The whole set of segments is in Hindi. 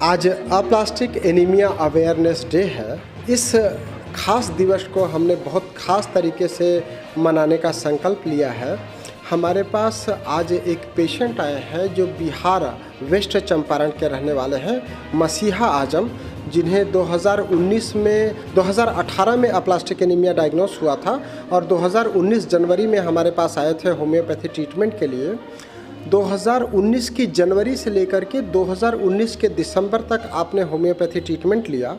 आज अप्लास्टिक एनीमिया अवेयरनेस डे है। इस खास दिवस को हमने बहुत खास तरीके से मनाने का संकल्प लिया है। हमारे पास आज एक पेशेंट आए हैं जो बिहार वेस्ट चंपारण के रहने वाले हैं, मसीहा आजम, जिन्हें 2018 में अप्लास्टिक एनीमिया डायग्नोस हुआ था और 2019 जनवरी में हमारे पास आए थे होम्योपैथी ट्रीटमेंट के लिए। 2019 की जनवरी से लेकर के 2019 के दिसंबर तक आपने होम्योपैथी ट्रीटमेंट लिया।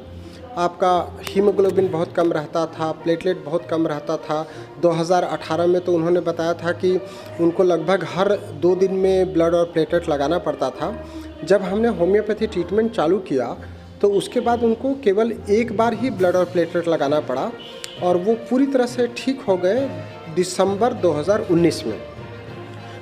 आपका हीमोग्लोबिन बहुत कम रहता था, प्लेटलेट बहुत कम रहता था। 2018 में तो उन्होंने बताया था कि उनको लगभग हर 2 दिन में ब्लड और प्लेटलेट लगाना पड़ता था। जब हमने होम्योपैथी ट्रीटमेंट चालू किया तो उसके बाद उनको केवल एक बार ही ब्लड और प्लेटलेट लगाना पड़ा और वो पूरी तरह से ठीक हो गए दिसंबर 2019 में।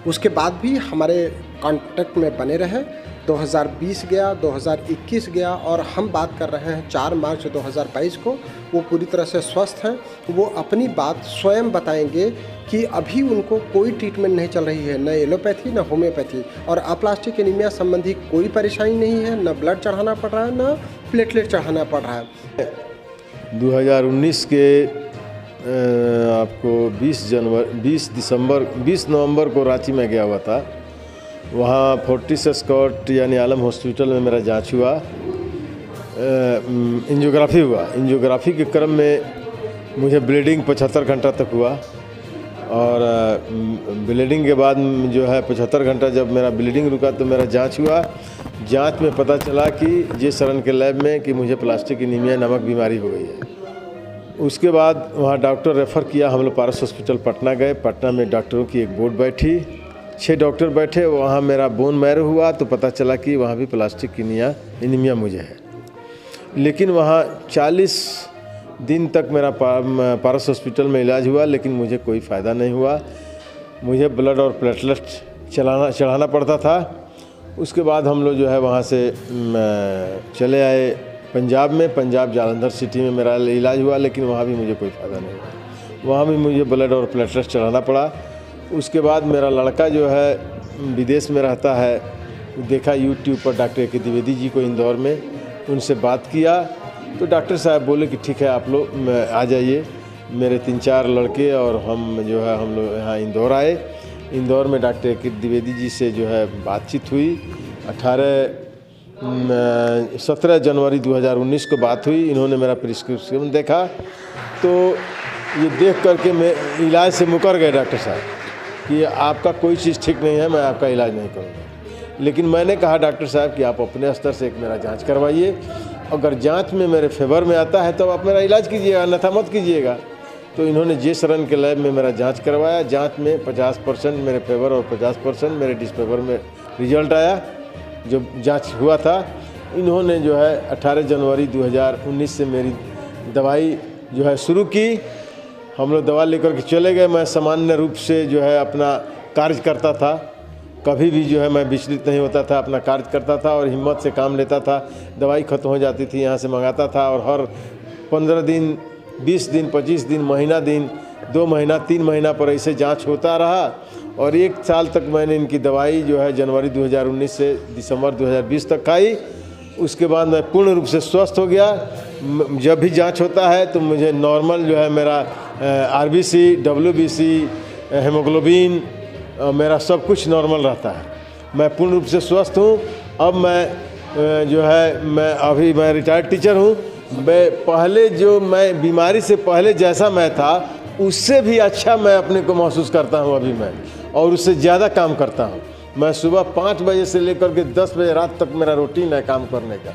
उसके बाद भी हमारे कांटेक्ट में बने रहे। 2020 गया, 2021 गया और हम बात कर रहे हैं 4 मार्च 2022 को। वो पूरी तरह से स्वस्थ हैं। वो अपनी बात स्वयं बताएंगे कि अभी उनको कोई ट्रीटमेंट नहीं चल रही है, न एलोपैथी न होम्योपैथी, और अप्लास्टिक एनीमिया संबंधी कोई परेशानी नहीं है, न ब्लड चढ़ाना पड़ रहा है न प्लेटलेट चढ़ाना पड़ रहा है। 2019 के आपको 20 नवंबर को रांची में गया हुआ था। वहाँ फोर्टिस एस्कॉर्ट यानी आलम हॉस्पिटल में मेरा जांच हुआ, एंजियोग्राफी हुआ। एंजियोग्राफी के क्रम में मुझे ब्लीडिंग 75 घंटा तक हुआ और ब्लीडिंग के बाद जो है 75 घंटा जब मेरा ब्लीडिंग रुका तो मेरा जांच हुआ। जांच में पता चला कि जे शरण के लैब में कि मुझे प्लास्टिक एनीमिया नामक बीमारी हो गई है। उसके बाद वहाँ डॉक्टर रेफ़र किया, हम लोग पारस हॉस्पिटल पटना गए। पटना में डॉक्टरों की एक बोर्ड बैठी, 6 डॉक्टर बैठे। वहाँ मेरा बोन मैरो हुआ तो पता चला कि वहाँ भी प्लास्टिक एनीमिया मुझे है। लेकिन वहाँ 40 दिन तक मेरा पारस हॉस्पिटल में इलाज हुआ, लेकिन मुझे कोई फ़ायदा नहीं हुआ। मुझे ब्लड और प्लेटलेट चढ़ाना पड़ता था। उसके बाद हम लोग जो है वहाँ से चले आए पंजाब में। पंजाब जालंधर सिटी में मेरा इलाज हुआ, लेकिन वहाँ भी मुझे कोई फ़ायदा नहीं हुआ। वहाँ भी मुझे ब्लड और प्लेटलेट चढ़ाना पड़ा। उसके बाद मेरा लड़का जो है विदेश में रहता है, देखा यूट्यूब पर डॉक्टर ए के द्विवेदी जी को इंदौर में, उनसे बात किया तो डॉक्टर साहब बोले कि ठीक है आप लोग आ जाइए। मेरे 3-4 लड़के और हम जो है हम लोग यहाँ इंदौर आए। इंदौर में डॉक्टर ए के द्विवेदी जी से जो है बातचीत हुई। 17 जनवरी 2019 को बात हुई। इन्होंने मेरा प्रिस्क्रिप्शन देखा तो ये देख करके मैं इलाज से मुकर गए डॉक्टर साहब कि आपका कोई चीज़ ठीक नहीं है, मैं आपका इलाज नहीं करूँगा। लेकिन मैंने कहा डॉक्टर साहब कि आप अपने स्तर से एक मेरा जांच करवाइए, अगर जांच में मेरे फेवर में आता है तो आप मेरा इलाज कीजिएगा, अन्यथा मत कीजिएगा। तो इन्होंने जे शरण के लैब में मेरा जांच करवाया। जांच में 50% मेरे फेवर और 50% मेरे डिसफेवर में रिजल्ट आया जो जांच हुआ था। इन्होंने जो है 18 जनवरी 2019 से मेरी दवाई जो है शुरू की। हम लोग दवा लेकर के चले गए। मैं सामान्य रूप से जो है अपना कार्य करता था, कभी भी जो है मैं विचलित नहीं होता था, अपना कार्य करता था और हिम्मत से काम लेता था। दवाई ख़त्म हो जाती थी, यहाँ से मंगाता था और हर 15 दिन, 20 दिन, 25 दिन, महीना दिन, 2 महीना, 3 महीना पर ऐसे जांच होता रहा और 1 साल तक मैंने इनकी दवाई जो है जनवरी 2019 से दिसंबर 2020 तक खाई। उसके बाद मैं पूर्ण रूप से स्वस्थ हो गया। जब भी जांच होता है तो मुझे नॉर्मल जो है मेरा RBC, WBC, हीमोग्लोबिन, मेरा सब कुछ नॉर्मल रहता है। मैं पूर्ण रूप से स्वस्थ हूँ। अब मैं जो है मैं रिटायर्ड टीचर हूँ। मैं पहले जो मैं बीमारी से पहले जैसा मैं था उससे भी अच्छा मैं अपने को महसूस करता हूँ अभी मैं, और उससे ज़्यादा काम करता हूँ। मैं सुबह 5 बजे से लेकर के 10 बजे रात तक मेरा रूटीन है काम करने का,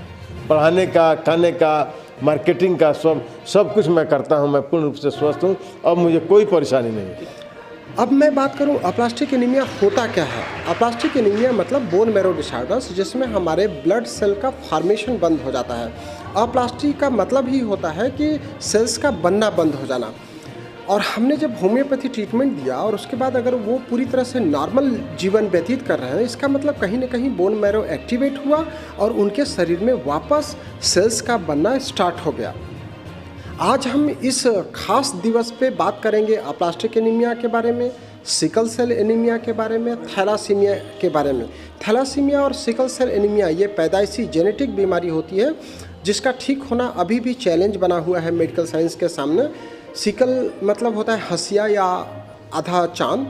पढ़ाने का, खाने का, मार्केटिंग का, सब कुछ मैं करता हूँ। मैं पूर्ण रूप से स्वस्थ हूँ। अब मुझे कोई परेशानी नहीं है। अब मैं बात करूं अप्लास्टिक एनीमिया होता क्या है। अप्लास्टिक एनीमिया मतलब बोन मैरो डिसऑर्डर्स, जिसमें हमारे ब्लड सेल का फॉर्मेशन बंद हो जाता है। अप्लास्टिक का मतलब ही होता है कि सेल्स का बनना बंद हो जाना। और हमने जब होम्योपैथी ट्रीटमेंट दिया और उसके बाद अगर वो पूरी तरह से नॉर्मल जीवन व्यतीत कर रहे हैं, इसका मतलब कहीं ना कहीं बोन मैरो एक्टिवेट हुआ और उनके शरीर में वापस सेल्स का बनना स्टार्ट हो गया। आज हम इस खास दिवस पे बात करेंगे अप्लास्टिक एनीमिया के बारे में, सिकल सेल एनीमिया के बारे में, थैलासीमिया के बारे में। थैलासीमिया और सिकल सेल एनीमिया ये पैदाइशी जेनेटिक बीमारी होती है जिसका ठीक होना अभी भी चैलेंज बना हुआ है मेडिकल साइंस के सामने। सिकल मतलब होता है हंसिया या आधा चांद।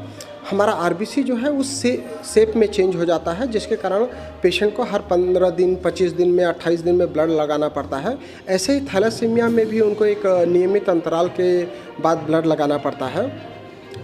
हमारा आरबीसी जो है उस शेप में चेंज हो जाता है, जिसके कारण पेशेंट को हर 15 दिन, 25 दिन में, 28 दिन में ब्लड लगाना पड़ता है। ऐसे ही थैलासीमिया में भी उनको एक नियमित अंतराल के बाद ब्लड लगाना पड़ता है।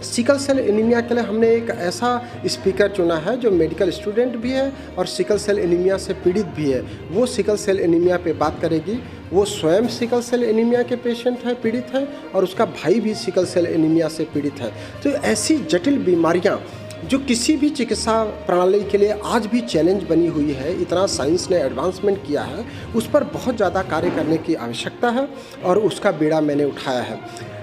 सिकल सेल एनीमिया के लिए हमने एक ऐसा स्पीकर चुना है जो मेडिकल स्टूडेंट भी है और सिकल सेल एनीमिया से पीड़ित भी है। वो सिकल सेल एनीमिया पे बात करेगी। वो स्वयं सिकल सेल एनीमिया के पेशेंट है, पीड़ित है, और उसका भाई भी सिकल सेल एनीमिया से पीड़ित है। तो ऐसी जटिल बीमारियां जो किसी भी चिकित्सा प्रणाली के लिए आज भी चैलेंज बनी हुई है, इतना साइंस ने एडवांसमेंट किया है, उस पर बहुत ज़्यादा कार्य करने की आवश्यकता है और उसका बीड़ा मैंने उठाया है।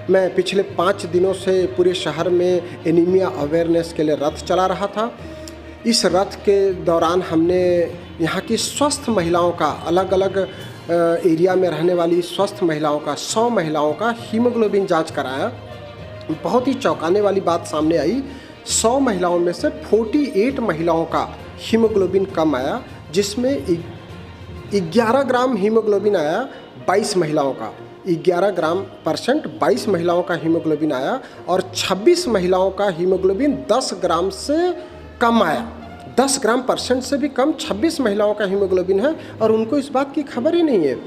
मैं पिछले 5 दिनों से पूरे शहर में एनीमिया अवेयरनेस के लिए रथ चला रहा था। इस रथ के दौरान हमने यहाँ की स्वस्थ महिलाओं का, अलग अलग एरिया में रहने वाली स्वस्थ महिलाओं का, 100 महिलाओं का हीमोग्लोबिन जांच कराया। बहुत ही चौंकाने वाली बात सामने आई। 100 महिलाओं में से 48 महिलाओं का हीमोग्लोबिन कम आया, जिसमें 11 ग्राम हीमोग्लोबिन आया 22 महिलाओं का। 11% 22 महिलाओं का हीमोग्लोबिन आया और 26 महिलाओं का हीमोग्लोबिन 10 ग्राम से कम आया। 10 ग्राम % से भी कम 26 महिलाओं का हीमोग्लोबिन है और उनको इस बात की खबर ही नहीं है।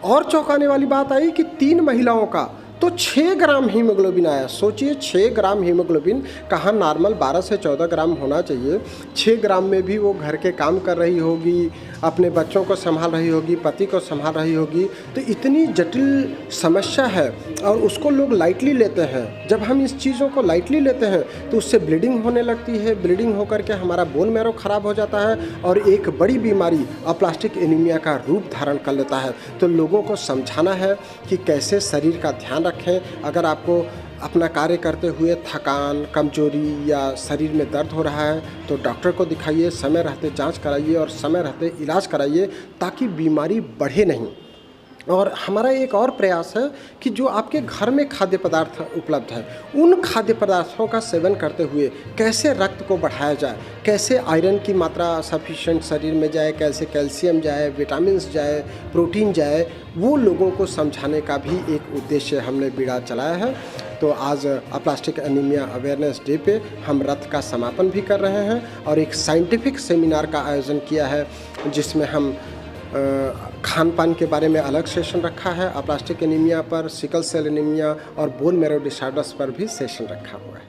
और चौंकाने वाली बात आई कि 3 महिलाओं का तो 6 ग्राम हीमोग्लोबिन आया। सोचिए 6 ग्राम हीमोग्लोबिन, कहाँ नॉर्मल 12 से 14 ग्राम होना चाहिए। 6 ग्राम में भी वो घर के काम कर रही होगी, अपने बच्चों को संभाल रही होगी, पति को संभाल रही होगी। तो इतनी जटिल समस्या है और उसको लोग लाइटली लेते हैं। जब हम इस चीज़ों को लाइटली लेते हैं तो उससे ब्लीडिंग होने लगती है। ब्लीडिंग होकर के हमारा बोन मैरो ख़राब हो जाता है और एक बड़ी बीमारी अप्लास्टिक एनीमिया का रूप धारण कर लेता है। तो लोगों को समझाना है कि कैसे शरीर का ध्यान रखें। अगर आपको अपना कार्य करते हुए थकान, कमजोरी या शरीर में दर्द हो रहा है तो डॉक्टर को दिखाइए, समय रहते जांच कराइए और समय रहते इलाज कराइए ताकि बीमारी बढ़े नहीं। और हमारा एक और प्रयास है कि जो आपके घर में खाद्य पदार्थ उपलब्ध है, उन खाद्य पदार्थों का सेवन करते हुए कैसे रक्त को बढ़ाया जाए, कैसे आयरन की मात्रा सफिशिएंट शरीर में जाए, कैसे कैल्शियम जाए, विटामिन्स जाए, प्रोटीन जाए, वो लोगों को समझाने का भी एक उद्देश्य हमने बीड़ा चलाया है। तो आज अप्लास्टिक एनीमिया अवेयरनेस डे पे हम रथ का समापन भी कर रहे हैं और एक साइंटिफिक सेमिनार का आयोजन किया है, जिसमें हम खान पान के बारे में अलग सेशन रखा है, अप्लास्टिक एनीमिया पर, सिकल सेल एनीमिया और बोन मैरो डिसऑर्डर्स पर भी सेशन रखा हुआ है।